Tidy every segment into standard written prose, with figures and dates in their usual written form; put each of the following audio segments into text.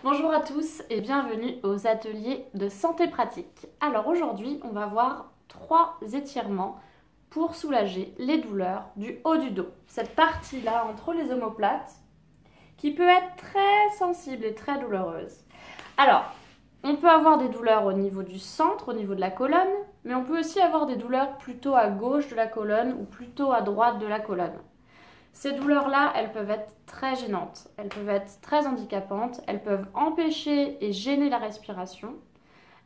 Bonjour à tous et bienvenue aux ateliers de santé pratique. Alors aujourd'hui, on va voir 3 étirements pour soulager les douleurs du haut du dos. Cette partie-là entre les omoplates qui peut être très sensible et très douloureuse. Alors, on peut avoir des douleurs au niveau du centre, au niveau de la colonne, mais on peut aussi avoir des douleurs plutôt à gauche de la colonne ou plutôt à droite de la colonne. Ces douleurs-là, elles peuvent être très gênantes, elles peuvent être très handicapantes, elles peuvent empêcher et gêner la respiration,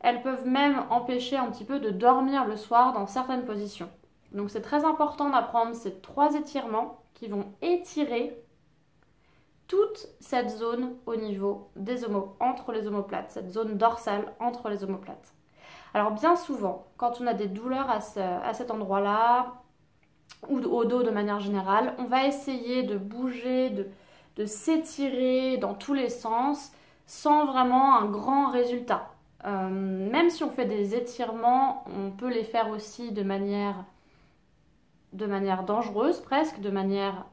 elles peuvent même empêcher un petit peu de dormir le soir dans certaines positions. Donc c'est très important d'apprendre ces 3 étirements qui vont étirer toute cette zone au niveau des entre les omoplates, cette zone dorsale entre les omoplates. Alors bien souvent, quand on a des douleurs à cet endroit-là, ou au dos de manière générale, on va essayer de bouger, de s'étirer dans tous les sens sans vraiment un grand résultat. Même si on fait des étirements, on peut les faire aussi de manière dangereuse presque, de manière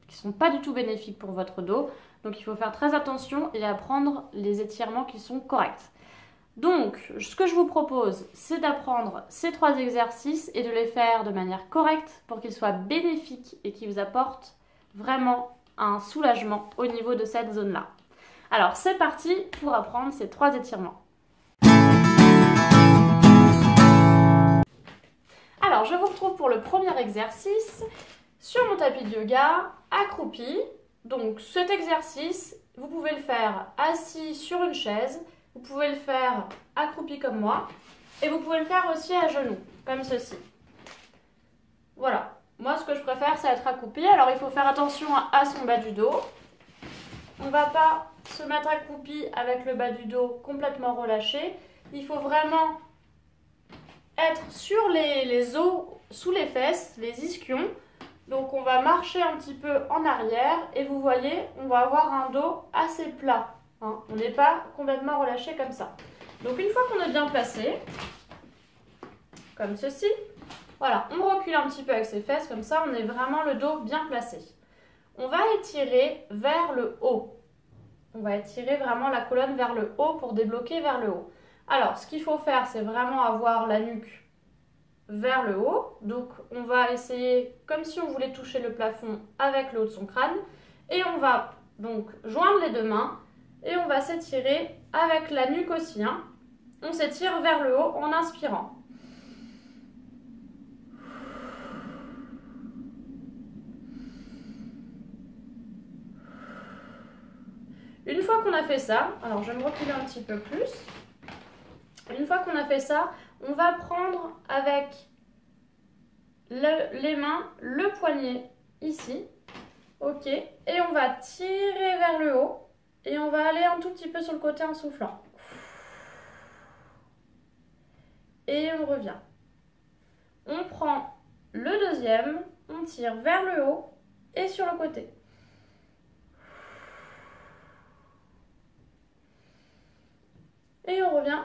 qui ne sont pas du tout bénéfiques pour votre dos. Donc il faut faire très attention et apprendre les étirements qui sont corrects. Donc, ce que je vous propose, c'est d'apprendre ces 3 exercices et de les faire de manière correcte pour qu'ils soient bénéfiques et qu'ils vous apportent vraiment un soulagement au niveau de cette zone-là. Alors, c'est parti pour apprendre ces 3 étirements. Alors, je vous retrouve pour le premier exercice sur mon tapis de yoga, accroupi. Donc, cet exercice, vous pouvez le faire assis sur une chaise. Vous pouvez le faire accroupi comme moi et vous pouvez le faire aussi à genoux, comme ceci. Voilà. Moi, ce que je préfère, c'est être accroupi. Alors, il faut faire attention à son bas du dos. On ne va pas se mettre accroupi avec le bas du dos complètement relâché. Il faut vraiment être sur les os, sous les fesses, les ischions. Donc, on va marcher un petit peu en arrière et vous voyez, on va avoir un dos assez plat. On n'est pas complètement relâché comme ça. Donc une fois qu'on est bien placé, comme ceci, voilà, on recule un petit peu avec ses fesses, comme ça on est vraiment le dos bien placé. On va étirer vers le haut. On va étirer vraiment la colonne vers le haut pour débloquer vers le haut. Alors ce qu'il faut faire, c'est vraiment avoir la nuque vers le haut. Donc on va essayer comme si on voulait toucher le plafond avec le haut de son crâne. Et on va donc joindre les 2 mains. Et on va s'étirer avec la nuque aussi. On s'étire vers le haut en inspirant. Une fois qu'on a fait ça, alors je vais me reculer un petit peu plus. Une fois qu'on a fait ça, on va prendre avec les mains le poignet ici. Ok. Et on va tirer vers le haut. Et on va aller un tout petit peu sur le côté en soufflant. Et on revient. On prend le deuxième, on tire vers le haut et sur le côté. Et on revient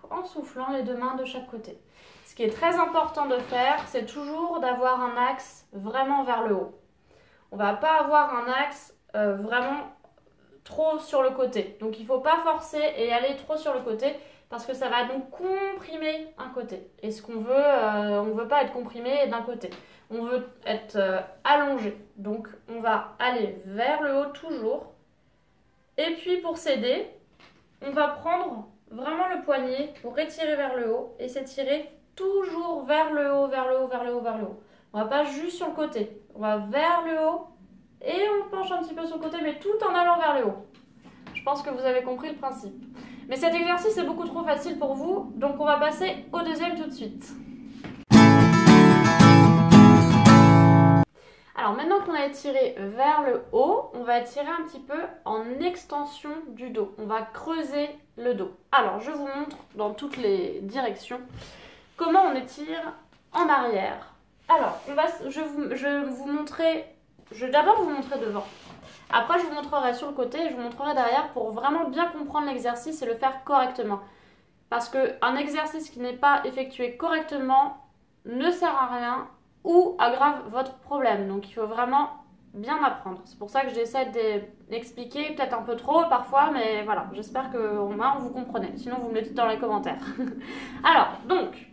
en soufflant les 2 mains de chaque côté. Ce qui est très important de faire, c'est toujours d'avoir un axe vraiment vers le haut. On ne va pas avoir un axe vraiment trop sur le côté. Donc il ne faut pas forcer et aller trop sur le côté parce que ça va donc comprimer un côté. Et ce qu'on veut, on ne veut pas être comprimé d'un côté. On veut être allongé. Donc on va aller vers le haut toujours. Et puis pour s'aider, on va prendre vraiment le poignet pour étirer vers le haut et s'étirer toujours vers le haut, vers le haut, vers le haut, vers le haut. On ne va pas juste sur le côté. On va vers le haut. Et on penche un petit peu sur le côté, mais tout en allant vers le haut. Je pense que vous avez compris le principe. Mais cet exercice est beaucoup trop facile pour vous, donc on va passer au deuxième tout de suite. Alors maintenant qu'on a étiré vers le haut, on va étirer un petit peu en extension du dos. On va creuser le dos. Alors je vous montre dans toutes les directions comment on étire en arrière. Alors je vais d'abord vous montrer devant. Après, je vous montrerai sur le côté et je vous montrerai derrière pour vraiment bien comprendre l'exercice et le faire correctement. Parce qu'un exercice qui n'est pas effectué correctement ne sert à rien ou aggrave votre problème. Donc, il faut vraiment bien apprendre. C'est pour ça que j'essaie d'expliquer peut-être un peu trop parfois, mais voilà, j'espère que au moins vous comprenez. Sinon, vous me le dites dans les commentaires. Alors, donc,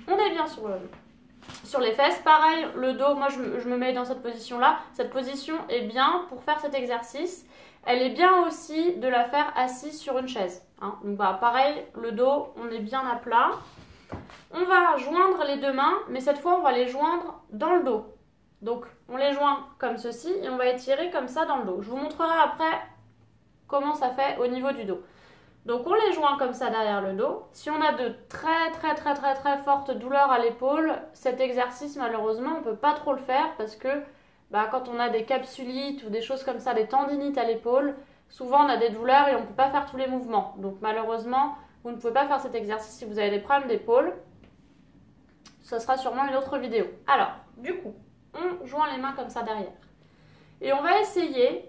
on est bien sur les fesses. Pareil, le dos, moi je me mets dans cette position-là. Cette position est bien pour faire cet exercice. Elle est bien aussi de la faire assise sur une chaise. Hein. Donc bah, pareil, le dos, on est bien à plat. On va joindre les deux mains, mais cette fois, on va les joindre dans le dos. Donc, on les joint comme ceci et on va étirer comme ça dans le dos. Je vous montrerai après comment ça fait au niveau du dos. Donc, on les joint comme ça derrière le dos. Si on a de très fortes douleurs à l'épaule, cet exercice, malheureusement, on ne peut pas trop le faire parce que bah, quand on a des capsulites ou des choses comme ça, des tendinites à l'épaule, souvent on a des douleurs et on ne peut pas faire tous les mouvements. Donc, malheureusement, vous ne pouvez pas faire cet exercice si vous avez des problèmes d'épaule. Ce sera sûrement une autre vidéo. Alors, du coup, on joint les mains comme ça derrière. Et on va essayer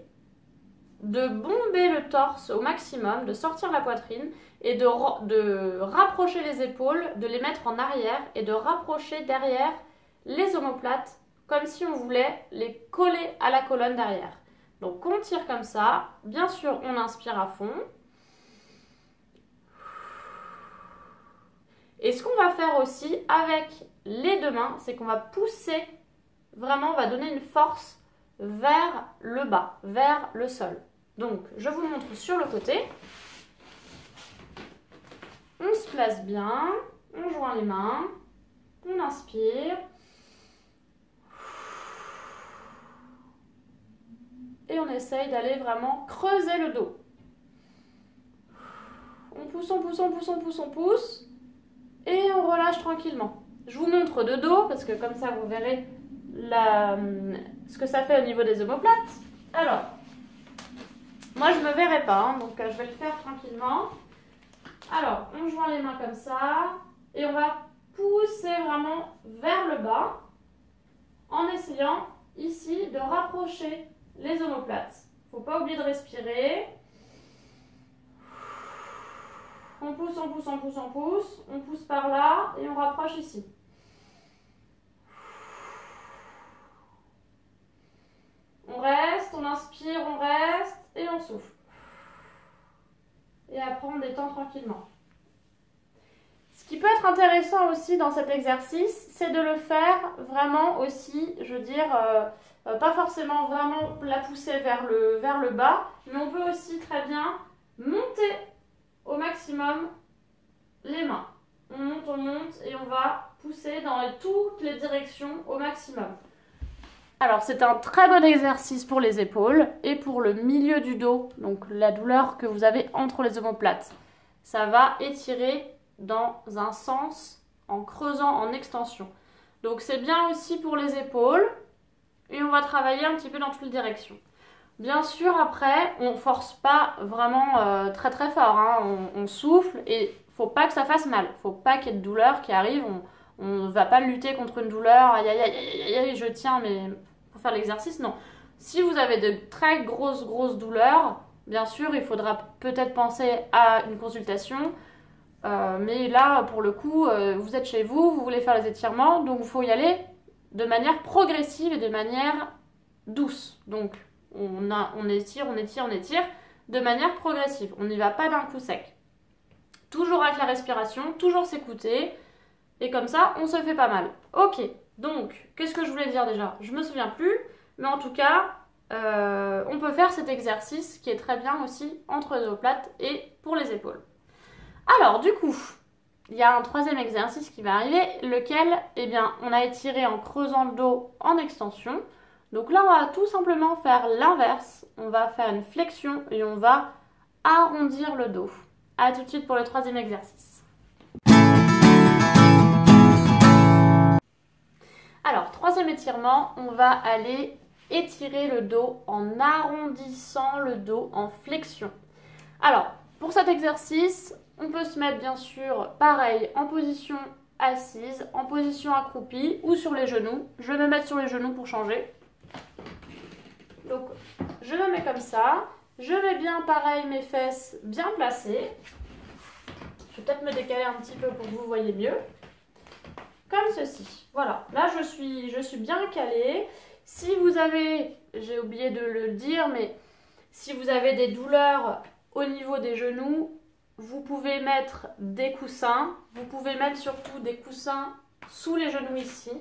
de bomber le torse au maximum, de sortir la poitrine et de rapprocher les épaules, de les mettre en arrière et de rapprocher derrière les omoplates comme si on voulait les coller à la colonne derrière. Donc on tire comme ça. Bien sûr, on inspire à fond. Et ce qu'on va faire aussi avec les deux mains, c'est qu'on va pousser, vraiment on va donner une force vers le bas, vers le sol. Donc je vous montre sur le côté. On se place bien, on joint les mains, on inspire. Et on essaye d'aller vraiment creuser le dos. On pousse, on pousse, on pousse, on pousse, on pousse. Et on relâche tranquillement. Je vous montre de dos parce que comme ça vous verrez ce que ça fait au niveau des omoplates. Alors, moi je ne me verrai pas, hein, donc je vais le faire tranquillement. Alors, on joint les mains comme ça et on va pousser vraiment vers le bas en essayant ici de rapprocher les omoplates. Il ne faut pas oublier de respirer. On pousse, on pousse, on pousse, on pousse. On pousse par là et on rapproche ici. On reste, on inspire, on reste et on souffle. Et après on détend tranquillement. Ce qui peut être intéressant aussi dans cet exercice, c'est de le faire vraiment aussi, je veux dire, pas forcément vraiment la pousser vers le bas, mais on peut aussi très bien monter au maximum les mains. On monte et on va pousser dans toutes les directions au maximum. Alors c'est un très bon exercice pour les épaules et pour le milieu du dos, donc la douleur que vous avez entre les omoplates. Ça va étirer dans un sens en creusant en extension. Donc c'est bien aussi pour les épaules et on va travailler un petit peu dans toutes les directions. Bien sûr, après, on ne force pas vraiment très fort. Hein. On souffle et il ne faut pas que ça fasse mal. Il ne faut pas qu'il y ait de douleur qui arrive. On ne va pas lutter contre une douleur. Aïe, aïe, aïe, aïe, aïe, je tiens, mais pour faire l'exercice, non. Si vous avez de très grosses douleurs, bien sûr, il faudra peut-être penser à une consultation. Mais là, pour le coup, vous êtes chez vous, vous voulez faire les étirements, donc il faut y aller de manière progressive et de manière douce. Donc, on étire, on étire, on étire de manière progressive. On n'y va pas d'un coup sec. Toujours avec la respiration, toujours s'écouter. Et comme ça, on se fait pas mal. Ok, donc, qu'est-ce que je voulais dire déjà? Je me souviens plus. Mais en tout cas, on peut faire cet exercice qui est très bien aussi entre les omoplates et pour les épaules. Alors, du coup, il y a un troisième exercice qui va arriver, lequel, eh bien, on a étiré en creusant le dos en extension. Donc là, on va tout simplement faire l'inverse. On va faire une flexion et on va arrondir le dos. A tout de suite pour le troisième exercice. Alors, troisième étirement, on va aller étirer le dos en arrondissant le dos en flexion. Alors, pour cet exercice, on peut se mettre bien sûr pareil en position assise, en position accroupie ou sur les genoux. Je vais me mettre sur les genoux pour changer. Donc, je me mets comme ça. Je mets bien pareil mes fesses bien placées. Je vais peut-être me décaler un petit peu pour que vous voyez mieux. Comme ceci. Voilà. Là, je suis bien calée. Si vous avez, j'ai oublié de le dire, mais si vous avez des douleurs au niveau des genoux, vous pouvez mettre des coussins. Vous pouvez mettre surtout des coussins sous les genoux ici.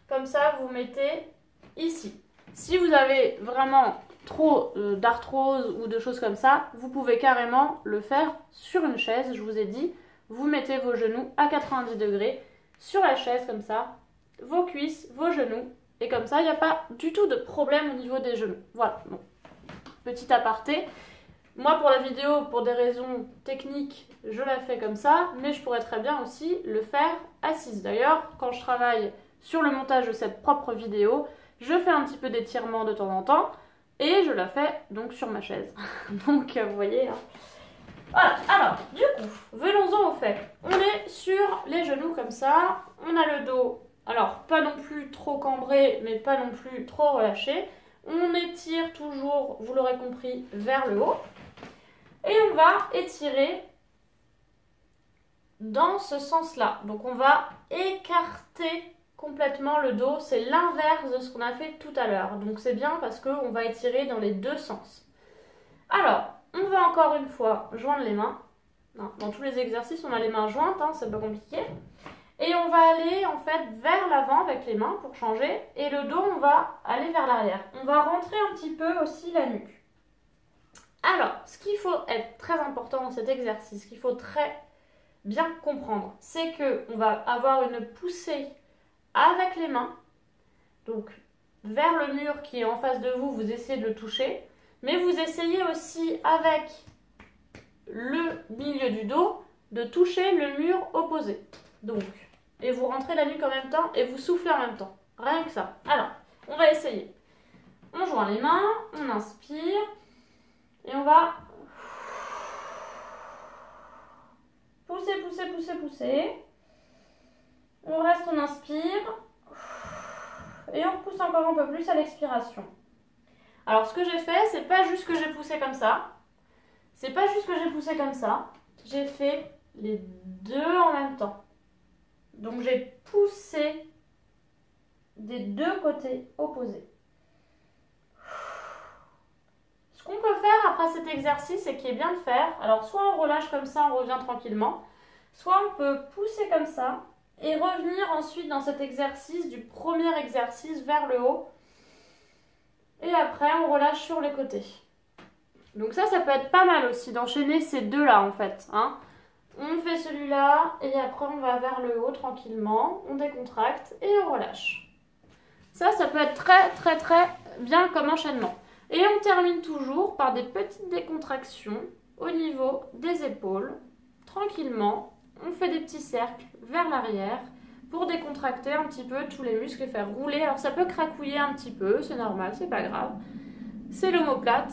Comme ça, vous mettez ici. Si vous avez vraiment trop d'arthrose ou de choses comme ça, vous pouvez carrément le faire sur une chaise. Je vous ai dit, vous mettez vos genoux à 90 degrés sur la chaise comme ça, vos cuisses, vos genoux. Et comme ça, il n'y a pas du tout de problème au niveau des genoux. Voilà, bon. Petit aparté. Moi, pour la vidéo, pour des raisons techniques, je la fais comme ça, mais je pourrais très bien aussi le faire assise. D'ailleurs, quand je travaille sur le montage de cette propre vidéo, je fais un petit peu d'étirement de temps en temps, et je la fais donc sur ma chaise. Donc, vous voyez, hein. Voilà, alors, du coup, venons-en au fait. On est sur les genoux comme ça, on a le dos, alors pas non plus trop cambré, mais pas non plus trop relâché. On étire toujours, vous l'aurez compris, vers le haut. Et on va étirer dans ce sens-là. Donc on va écarter complètement le dos. C'est l'inverse de ce qu'on a fait tout à l'heure. Donc c'est bien parce qu'on va étirer dans les deux sens. Alors, on va encore une fois joindre les mains. Dans tous les exercices, on a les mains jointes, hein, c'est pas compliqué. Et on va aller en fait vers l'avant avec les mains pour changer. Et le dos, on va aller vers l'arrière. On va rentrer un petit peu aussi la nuque. Alors, ce qu'il faut être très important dans cet exercice, qu'il faut très bien comprendre, c'est qu'on va avoir une poussée avec les mains. Donc, vers le mur qui est en face de vous, vous essayez de le toucher. Mais vous essayez aussi avec le milieu du dos de toucher le mur opposé. Donc, et vous rentrez la nuque en même temps et vous soufflez en même temps. Rien que ça. Alors, on va essayer. On joint les mains, on inspire et on va pousser, pousser, pousser, pousser. On reste, on inspire et on pousse encore un peu plus à l'expiration. Alors, ce que j'ai fait, c'est pas juste que j'ai poussé comme ça. C'est pas juste que j'ai poussé comme ça. J'ai fait les deux en même temps. Donc, j'ai poussé des deux côtés opposés. Ce qu'on peut faire après cet exercice et qui est bien de faire, alors soit on relâche comme ça, on revient tranquillement, soit on peut pousser comme ça et revenir ensuite dans cet exercice du premier exercice vers le haut. Et après, on relâche sur les côtés. Donc ça peut être pas mal aussi d'enchaîner ces deux-là en fait. Hein. On fait celui-là et après on va vers le haut tranquillement. On décontracte et on relâche. Ça peut être très très très bien comme enchaînement. Et on termine toujours par des petites décontractions au niveau des épaules. Tranquillement, on fait des petits cercles vers l'arrière pour décontracter un petit peu tous les muscles et faire rouler. Alors ça peut cracouiller un petit peu, c'est normal, c'est pas grave. C'est l'omoplate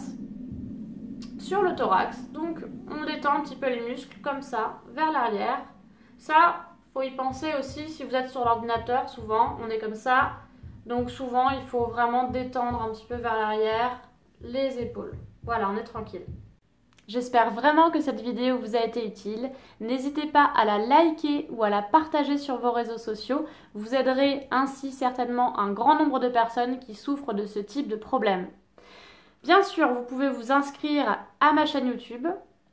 sur le thorax. Donc on détend un petit peu les muscles comme ça, vers l'arrière. Ça, faut y penser aussi si vous êtes sur l'ordinateur, souvent on est comme ça. Donc souvent il faut vraiment détendre un petit peu vers l'arrière les épaules. Voilà, on est tranquille. J'espère vraiment que cette vidéo vous a été utile. N'hésitez pas à la liker ou à la partager sur vos réseaux sociaux. Vous aiderez ainsi certainement un grand nombre de personnes qui souffrent de ce type de problème. Bien sûr, vous pouvez vous inscrire à ma chaîne YouTube,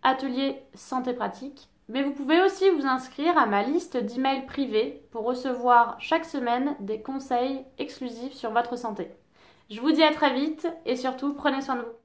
Atelier Santé Pratique, mais vous pouvez aussi vous inscrire à ma liste d'emails privés pour recevoir chaque semaine des conseils exclusifs sur votre santé. Je vous dis à très vite et surtout, prenez soin de vous.